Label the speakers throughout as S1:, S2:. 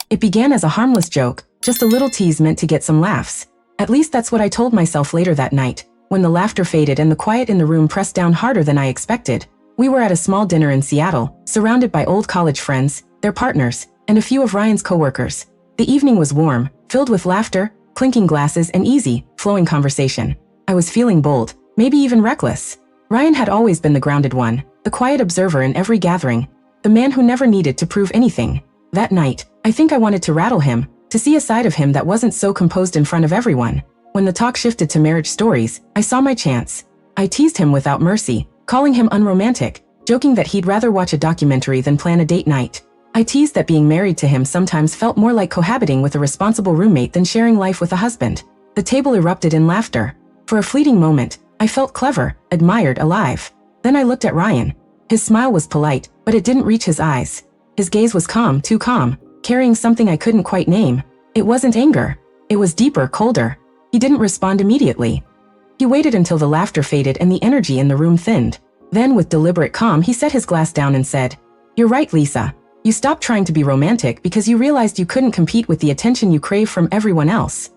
S1: It began as a harmless joke, just a little tease meant to get some laughs. At least that's what I told myself later that night, when the laughter faded and the quiet in the room pressed down harder than I expected. We were at a small dinner in Seattle, surrounded by old college friends, their partners, and a few of Ryan's coworkers. The evening was warm, filled with laughter, clinking glasses, and easy, flowing conversation. I was feeling bold, maybe even reckless. Ryan had always been the grounded one, the quiet observer in every gathering, the man who never needed to prove anything. That night, I think I wanted to rattle him, to see a side of him that wasn't so composed in front of everyone. When the talk shifted to marriage stories, I saw my chance. I teased him without mercy, calling him unromantic, joking that he'd rather watch a documentary than plan a date night. I teased that being married to him sometimes felt more like cohabiting with a responsible roommate than sharing life with a husband. The table erupted in laughter. For a fleeting moment, I felt clever, admired, alive. Then I looked at Ryan. His smile was polite, but it didn't reach his eyes. His gaze was calm, too calm, carrying something I couldn't quite name. It wasn't anger. It was deeper, colder. He didn't respond immediately. He waited until the laughter faded and the energy in the room thinned. Then, with deliberate calm, he set his glass down and said, "You're right, Lisa. You stopped trying to be romantic because you realized you couldn't compete with the attention you crave from everyone else."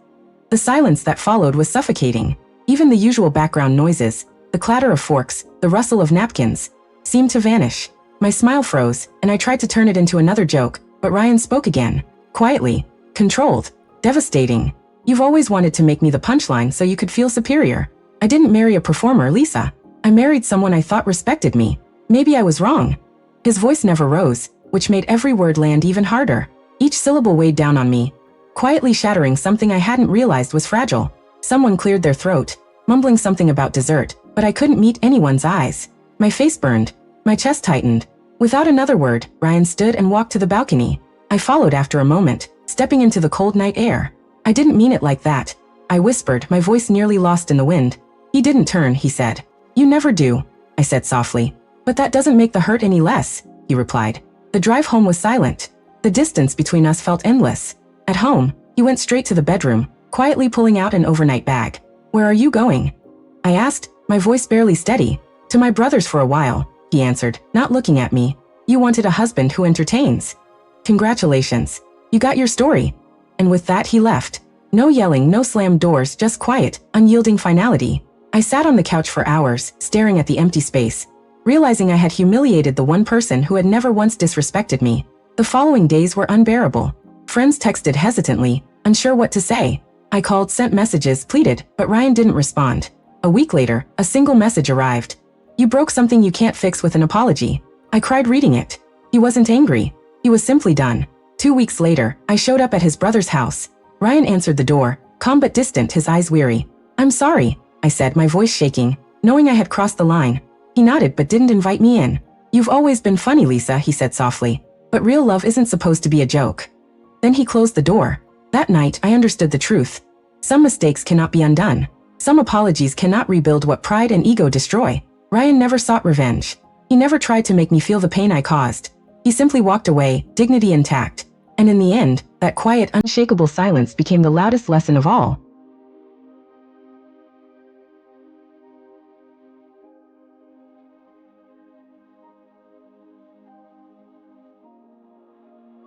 S1: The silence that followed was suffocating. Even the usual background noises, the clatter of forks, the rustle of napkins, seemed to vanish. My smile froze, and I tried to turn it into another joke, but Ryan spoke again. Quietly, controlled, devastating. "You've always wanted to make me the punchline so you could feel superior. I didn't marry a performer, Lisa. I married someone I thought respected me. Maybe I was wrong." His voice never rose, which made every word land even harder. Each syllable weighed down on me, quietly shattering something I hadn't realized was fragile. Someone cleared their throat, mumbling something about dessert, but I couldn't meet anyone's eyes. My face burned. My chest tightened. Without another word, Ryan stood and walked to the balcony. I followed after a moment, stepping into the cold night air. "I didn't mean it like that," I whispered, my voice nearly lost in the wind. "He didn't turn," he said. "You never do," I said softly. "But that doesn't make the hurt any less," he replied. The drive home was silent. The distance between us felt endless. At home, he went straight to the bedroom, quietly pulling out an overnight bag. "Where are you going?" I asked, my voice barely steady. "To my brother's for a while," he answered, not looking at me. "You wanted a husband who entertains. Congratulations. You got your story." And with that, he left. No yelling, no slammed doors, just quiet, unyielding finality. I sat on the couch for hours, staring at the empty space, realizing I had humiliated the one person who had never once disrespected me. The following days were unbearable. Friends texted hesitantly, unsure what to say. I called, sent messages, pleaded, but Ryan didn't respond. A week later, a single message arrived. "You broke something you can't fix with an apology." I cried reading it. He wasn't angry. He was simply done. 2 weeks later, I showed up at his brother's house. Ryan answered the door, calm but distant, his eyes weary. "I'm sorry," I said, my voice shaking, knowing I had crossed the line. He nodded but didn't invite me in. "You've always been funny, Lisa," he said softly. "But real love isn't supposed to be a joke." Then he closed the door. That night, I understood the truth. Some mistakes cannot be undone. Some apologies cannot rebuild what pride and ego destroy. Ryan never sought revenge. He never tried to make me feel the pain I caused. He simply walked away, dignity intact. And in the end, that quiet, unshakable silence became the loudest lesson of all.